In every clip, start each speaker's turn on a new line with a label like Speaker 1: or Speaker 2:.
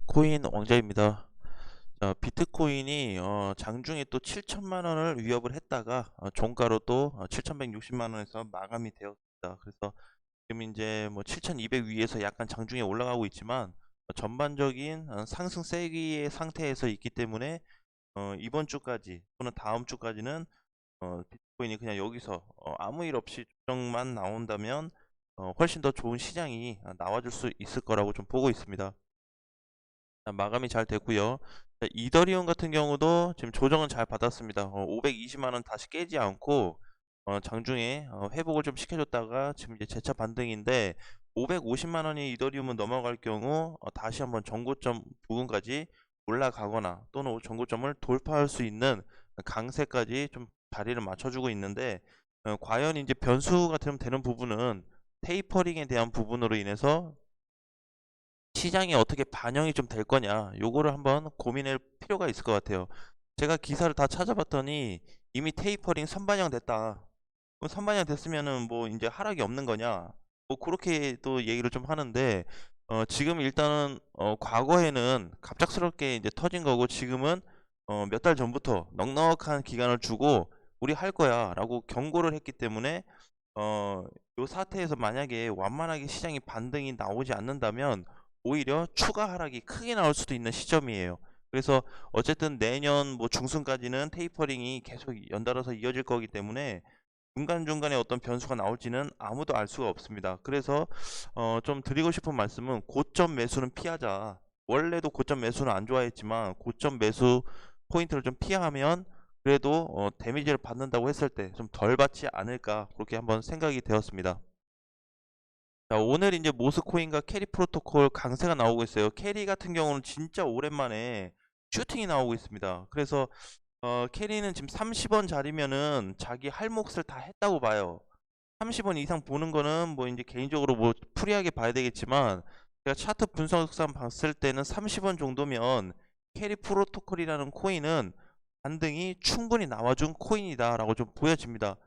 Speaker 1: 코인 왕자입니다. 자, 비트코인이 장중에 또 7천만 원을 위협을 했다가 종가로 또 7,160만 원에서 마감이 되었습니다. 그래서 지금 이제 뭐 7,200 위에서 약간 장중에 올라가고 있지만 전반적인 상승 세기의 상태에서 있기 때문에 이번 주까지 또는 다음 주까지는 비트코인이 그냥 여기서 아무 일 없이 조정만 나온다면 훨씬 더 좋은 시장이 나와줄 수 있을 거라고 좀 보고 있습니다. 마감이 잘 됐고요. 자, 이더리움 같은 경우도 지금 조정은 잘 받았습니다. 520만 원 다시 깨지 않고 장중에 회복을 좀 시켜줬다가 지금 이제 재차 반등인데 550만 원이 이더리움은 넘어갈 경우 다시 한번 전고점 부근까지 올라가거나 또는 전고점을 돌파할 수 있는 강세까지 좀 자리를 맞춰주고 있는데 과연 이제 변수가 되는 부분은 테이퍼링에 대한 부분으로 인해서 시장에 어떻게 반영이 좀 될 거냐 요거를 한번 고민할 필요가 있을 것 같아요. 제가 기사를 다 찾아봤더니 이미 테이퍼링 선반영 됐다. 그럼 선반영 됐으면은 뭐 이제 하락이 없는 거냐 뭐 그렇게 또 얘기를 좀 하는데 지금 일단은 과거에는 갑작스럽게 이제 터진 거고 지금은 몇 달 전부터 넉넉한 기간을 주고 우리 할 거야 라고 경고를 했기 때문에 요 사태에서 만약에 완만하게 시장이 반등이 나오지 않는다면 오히려 추가 하락이 크게 나올 수도 있는 시점이에요. 그래서 어쨌든 내년 뭐 중순까지는 테이퍼링이 계속 연달아서 이어질 거기 때문에 중간중간에 어떤 변수가 나올지는 아무도 알 수가 없습니다. 그래서 좀 드리고 싶은 말씀은 고점 매수는 피하자. 원래도 고점 매수는 안 좋아했지만 고점 매수 포인트를 좀 피하면 그래도 데미지를 받는다고 했을 때 좀 덜 받지 않을까 그렇게 한번 생각이 되었습니다. 자, 오늘 이제 모스코인과 캐리 프로토콜 강세가 나오고 있어요. 캐리 같은 경우는 진짜 오랜만에 슈팅이 나오고 있습니다. 그래서 캐리는 지금 30원 자리면은 자기 할 몫을 다 했다고 봐요. 30원 이상 보는 거는 뭐 이제 개인적으로 뭐 프리하게 봐야 되겠지만 제가 차트 분석상 봤을 때는 30원 정도면 캐리 프로토콜이라는 코인은 반등이 충분히 나와준 코인이다라고 좀 보여집니다.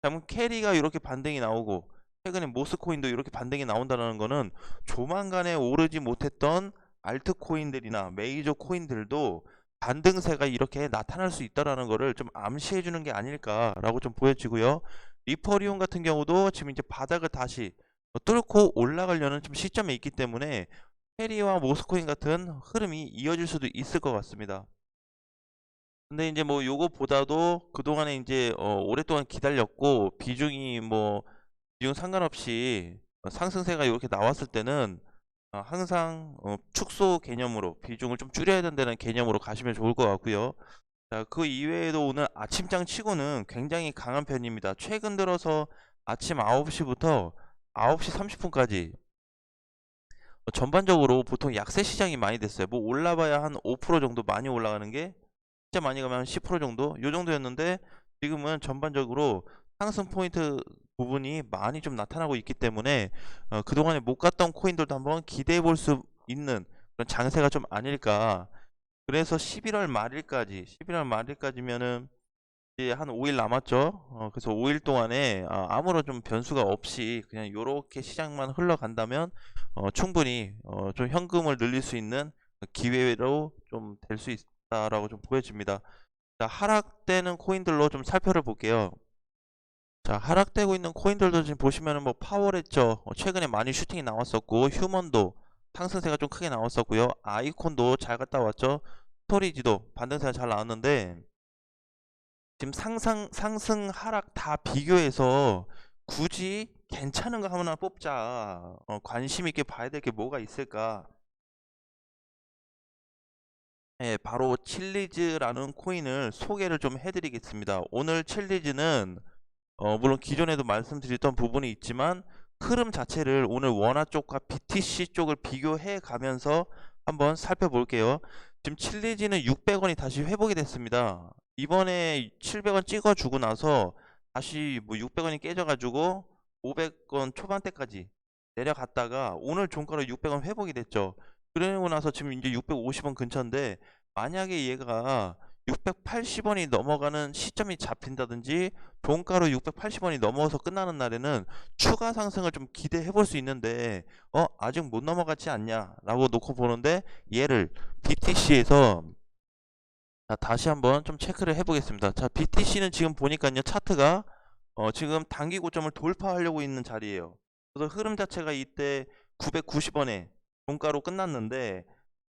Speaker 1: 그럼 캐리가 이렇게 반등이 나오고 최근에 모스코인도 이렇게 반등이 나온다는 거는 조만간에 오르지 못했던 알트코인들이나 메이저 코인들도 반등세가 이렇게 나타날 수 있다라는 거를 좀 암시해 주는 게 아닐까라고 좀 보여지고요. 리퍼리온 같은 경우도 지금 이제 바닥을 다시 뚫고 올라가려는 좀 시점에 있기 때문에 캐리와 모스코인 같은 흐름이 이어질 수도 있을 것 같습니다. 근데 이제 뭐 요거보다도 그동안에 이제 오랫동안 기다렸고 비중이 뭐 비중 상관없이 상승세가 이렇게 나왔을 때는 항상 축소 개념으로 비중을 좀 줄여야 된다는 개념으로 가시면 좋을 것 같고요. 자, 그 이외에도 오늘 아침장 치고는 굉장히 강한 편입니다. 최근 들어서 아침 9시부터 9시 30분까지 전반적으로 보통 약세 시장이 많이 됐어요. 뭐 올라봐야 한 5% 정도 많이 올라가는 게 진짜 많이 가면 한 10% 정도 요 정도였는데 지금은 전반적으로 상승 포인트 부분이 많이 좀 나타나고 있기 때문에 그동안에 못 갔던 코인들도 한번 기대해 볼 수 있는 그런 장세가 좀 아닐까. 그래서 11월 말일까지면은 이제 한 5일 남았죠. 그래서 5일 동안에 아무런 좀 변수가 없이 그냥 요렇게 시장만 흘러간다면 충분히 좀 현금을 늘릴 수 있는 기회로 좀 될 수 있다라고 좀 보여집니다. 자, 하락되는 코인들로 좀 살펴를 볼게요. 자, 하락되고 있는 코인들도 지금 보시면은 뭐 파워랬죠. 최근에 많이 슈팅이 나왔었고 휴먼도 상승세가 좀 크게 나왔었고요. 아이콘도 잘 갔다 왔죠. 스토리지도 반등세가 잘 나왔는데 지금 상승 하락 다 비교해서 굳이 괜찮은 거 하나 뽑자. 관심 있게 봐야 될 게 뭐가 있을까? 예, 바로 칠리즈라는 코인을 소개를 좀 해드리겠습니다. 오늘 칠리즈는 물론 기존에도 말씀드렸던 부분이 있지만 흐름 자체를 오늘 원화 쪽과 BTC 쪽을 비교해 가면서 한번 살펴볼게요. 지금 칠리지는 600원이 다시 회복이 됐습니다. 이번에 700원 찍어주고 나서 다시 뭐 600원이 깨져가지고 500원 초반대까지 내려갔다가 오늘 종가로 600원 회복이 됐죠. 그러고 나서 지금 이제 650원 근처인데 만약에 얘가 680원이 넘어가는 시점이 잡힌다든지 종가로 680원이 넘어서 끝나는 날에는 추가 상승을 좀 기대해 볼 수 있는데 아직 못 넘어갔지 않냐 라고 놓고 보는데, 얘를 BTC에서 다시 한번 좀 체크를 해 보겠습니다. 자, BTC는 지금 보니까요, 차트가 지금 단기 고점을 돌파하려고 있는 자리예요. 그래서 흐름 자체가 이때 990원에 종가로 끝났는데,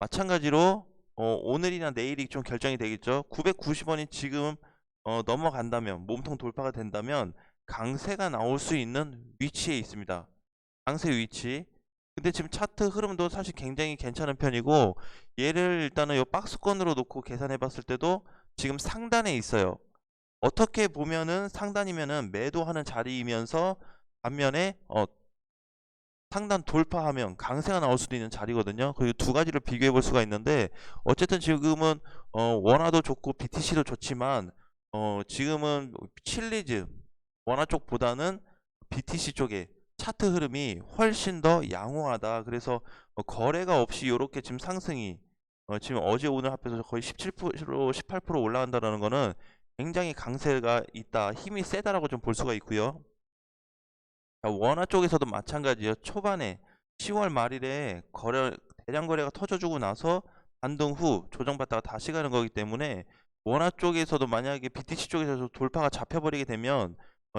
Speaker 1: 마찬가지로 오늘이나 내일이 좀 결정이 되겠죠. 990원이 지금 넘어간다면, 몸통 돌파가 된다면 강세가 나올 수 있는 위치에 있습니다. 강세 위치. 근데 지금 차트 흐름도 사실 굉장히 괜찮은 편이고, 얘를 일단은 요 박스권으로 놓고 계산해 봤을 때도 지금 상단에 있어요. 어떻게 보면은 상단이면은 매도하는 자리이면서, 반면에 상단 돌파하면 강세가 나올 수도 있는 자리거든요. 그리고 두 가지를 비교해 볼 수가 있는데, 어쨌든 지금은 원화도 좋고 BTC도 좋지만 지금은 칠리즈 원화 쪽보다는 BTC 쪽에 차트 흐름이 훨씬 더 양호하다. 그래서 거래가 없이 이렇게 지금 상승이 지금 어제 오늘 합해서 거의 17% 18% 올라간다는 거는 굉장히 강세가 있다, 힘이 세다라고 좀 볼 수가 있고요. 원화 쪽에서도 마찬가지예요. 초반에 10월 말일에 대량 거래가 터져주고 나서 반등 후 조정받다가 다시 가는 거기 때문에, 원화 쪽에서도 만약에 BTC 쪽에서 돌파가 잡혀버리게 되면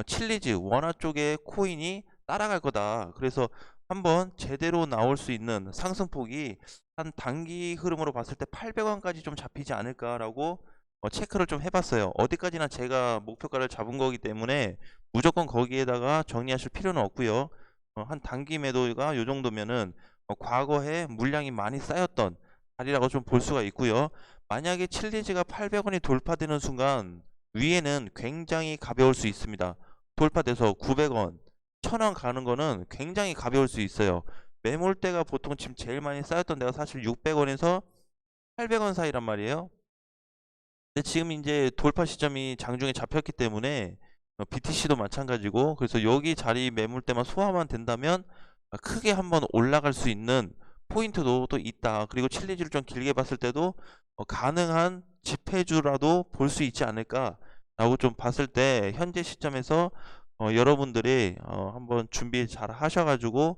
Speaker 1: 칠리즈 원화 쪽의 코인이 따라갈 거다. 그래서 한번 제대로 나올 수 있는 상승폭이 한 단기 흐름으로 봤을 때 800원까지 좀 잡히지 않을까라고 체크를 좀 해봤어요. 어디까지나 제가 목표가를 잡은 거기 때문에 무조건 거기에다가 정리하실 필요는 없고요. 한 단기 매도가 요 정도면은 과거에 물량이 많이 쌓였던 자리라고 좀 볼 수가 있고요. 만약에 칠리즈가 800원이 돌파되는 순간 위에는 굉장히 가벼울 수 있습니다. 돌파돼서 900원, 1000원 가는 거는 굉장히 가벼울 수 있어요. 매물대가 보통 지금 제일 많이 쌓였던 데가 사실 600원에서 800원 사이란 말이에요. 근데 지금 이제 돌파 시점이 장중에 잡혔기 때문에 BTC도 마찬가지고, 그래서 여기 자리 매물대만 소화만 된다면 크게 한번 올라갈 수 있는 포인트도 또 있다. 그리고 칠리즈를 좀 길게 봤을 때도 가능한 집회주라도 볼 수 있지 않을까 라고 좀 봤을 때, 현재 시점에서 여러분들이 한번 준비 잘 하셔가지고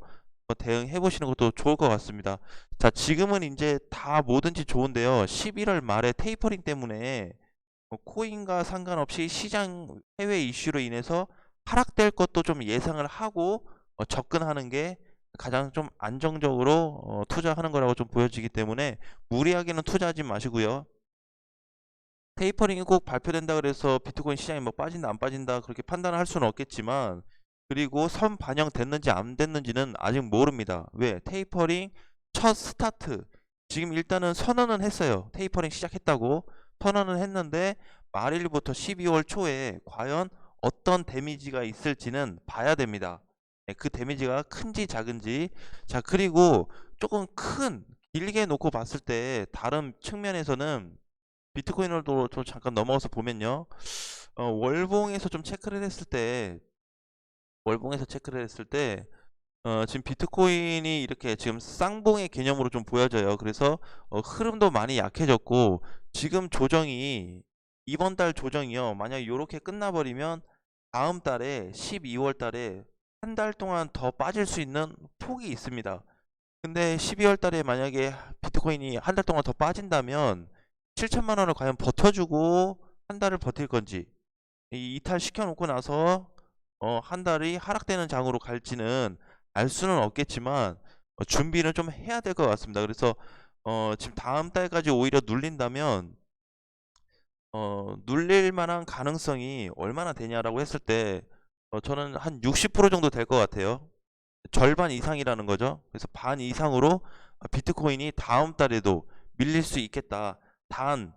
Speaker 1: 대응해 보시는 것도 좋을 것 같습니다. 자, 지금은 이제 다 뭐든지 좋은데요, 11월 말에 테이퍼링 때문에 코인과 상관없이 시장 해외 이슈로 인해서 하락될 것도 좀 예상을 하고 접근하는 게 가장 좀 안정적으로 투자하는 거라고 좀 보여지기 때문에, 무리하게는 투자하지 마시고요. 테이퍼링이 꼭 발표된다 그래서 비트코인 시장이 뭐 빠진다 안 빠진다 그렇게 판단을 할 수는 없겠지만, 그리고 선 반영됐는지 안 됐는지는 아직 모릅니다. 왜? 테이퍼링 첫 스타트, 지금 일단은 선언은 했어요. 테이퍼링 시작했다고 선언은 했는데, 말일부터 12월 초에 과연 어떤 데미지가 있을지는 봐야 됩니다. 네, 그 데미지가 큰지 작은지. 자, 그리고 조금 길게 놓고 봤을 때 다른 측면에서는 비트코인으로도 좀 잠깐 넘어가서 보면요, 월봉에서 좀 체크를 했을 때, 지금 비트코인이 이렇게 지금 쌍봉의 개념으로 좀 보여져요. 그래서 흐름도 많이 약해졌고, 지금 조정이, 이번 달 조정이요, 만약 이렇게 끝나버리면 다음 달에 12월 달에 한 달 동안 더 빠질 수 있는 폭이 있습니다. 근데 12월 달에 만약에 비트코인이 한 달 동안 더 빠진다면 7천만 원을 과연 버텨주고 한 달을 버틸 건지, 이탈 시켜놓고 나서 한 달이 하락되는 장으로 갈지는 알 수는 없겠지만 준비는 좀 해야 될 것 같습니다. 그래서 지금 다음 달까지 오히려 눌린다면 눌릴 만한 가능성이 얼마나 되냐라고 했을 때 저는 한 60% 정도 될 것 같아요. 절반 이상이라는 거죠. 그래서 반 이상으로 비트코인이 다음 달에도 밀릴 수 있겠다. 단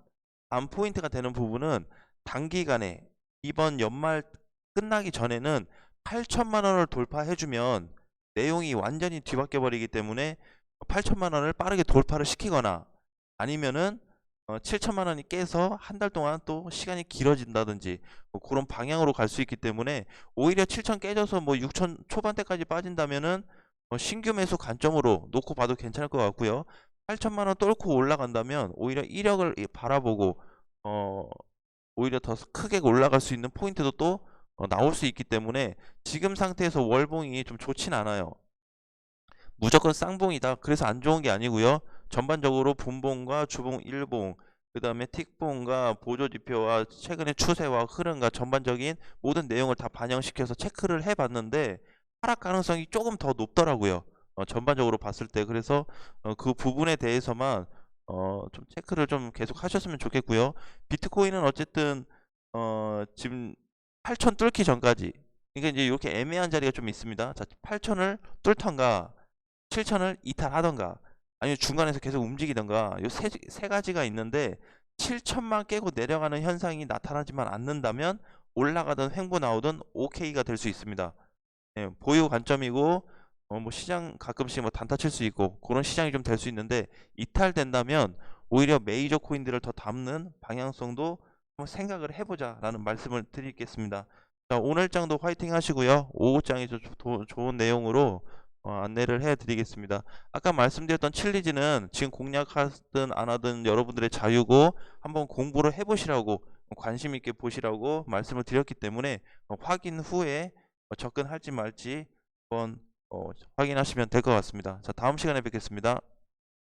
Speaker 1: 포인트가 되는 부분은, 단기간에 이번 연말 끝나기 전에는 8천만 원을 돌파해주면 내용이 완전히 뒤바뀌어 버리기 때문에 8천만 원을 빠르게 돌파를 시키거나, 아니면은 7천만 원이 깨서 한 달 동안 또 시간이 길어진다든지 뭐 그런 방향으로 갈 수 있기 때문에, 오히려 7천 깨져서 뭐 6천 초반대까지 빠진다면은 신규 매수 관점으로 놓고 봐도 괜찮을 것 같고요. 8천만 원 뚫고 올라간다면 오히려 이력을 바라보고 어 오히려 더 크게 올라갈 수 있는 포인트도 또 나올 수 있기 때문에 지금 상태에서 월봉이 좀 좋진 않아요. 무조건 쌍봉이다. 그래서 안 좋은 게 아니고요. 전반적으로 분봉과 주봉, 일봉, 그 다음에 틱봉과 보조지표와 최근의 추세와 흐름과 전반적인 모든 내용을 다 반영시켜서 체크를 해봤는데 하락 가능성이 조금 더 높더라고요. 전반적으로 봤을 때. 그래서 그 부분에 대해서만 좀 체크를 좀 계속 하셨으면 좋겠고요. 비트코인은 어쨌든 지금 8천 뚫기 전까지, 그러니까 이제 이렇게 애매한 자리가 좀 있습니다. 자, 8천을 뚫던가 7천을 이탈하던가 아니면 중간에서 계속 움직이던가, 요 세 가지가 있는데 7천만 깨고 내려가는 현상이 나타나지만 않는다면 올라가든 횡보 나오든 OK가 될 수 있습니다. 예, 보유 관점이고 뭐 시장 가끔씩 뭐 단타 칠 수 있고 그런 시장이 좀 될 수 있는데, 이탈된다면 오히려 메이저 코인들을 더 담는 방향성도 한번 생각을 해보자 라는 말씀을 드리겠습니다. 자, 오늘 장도 화이팅 하시고요. 오후 장이 좋은 내용으로 안내를 해 드리겠습니다. 아까 말씀드렸던 칠리즈는 지금 공략하든 안 하든 여러분들의 자유고 한번 공부를 해보시라고, 관심 있게 보시라고 말씀을 드렸기 때문에 확인 후에 접근할지 말지 한번 확인하시면 될 것 같습니다. 자, 다음 시간에 뵙겠습니다.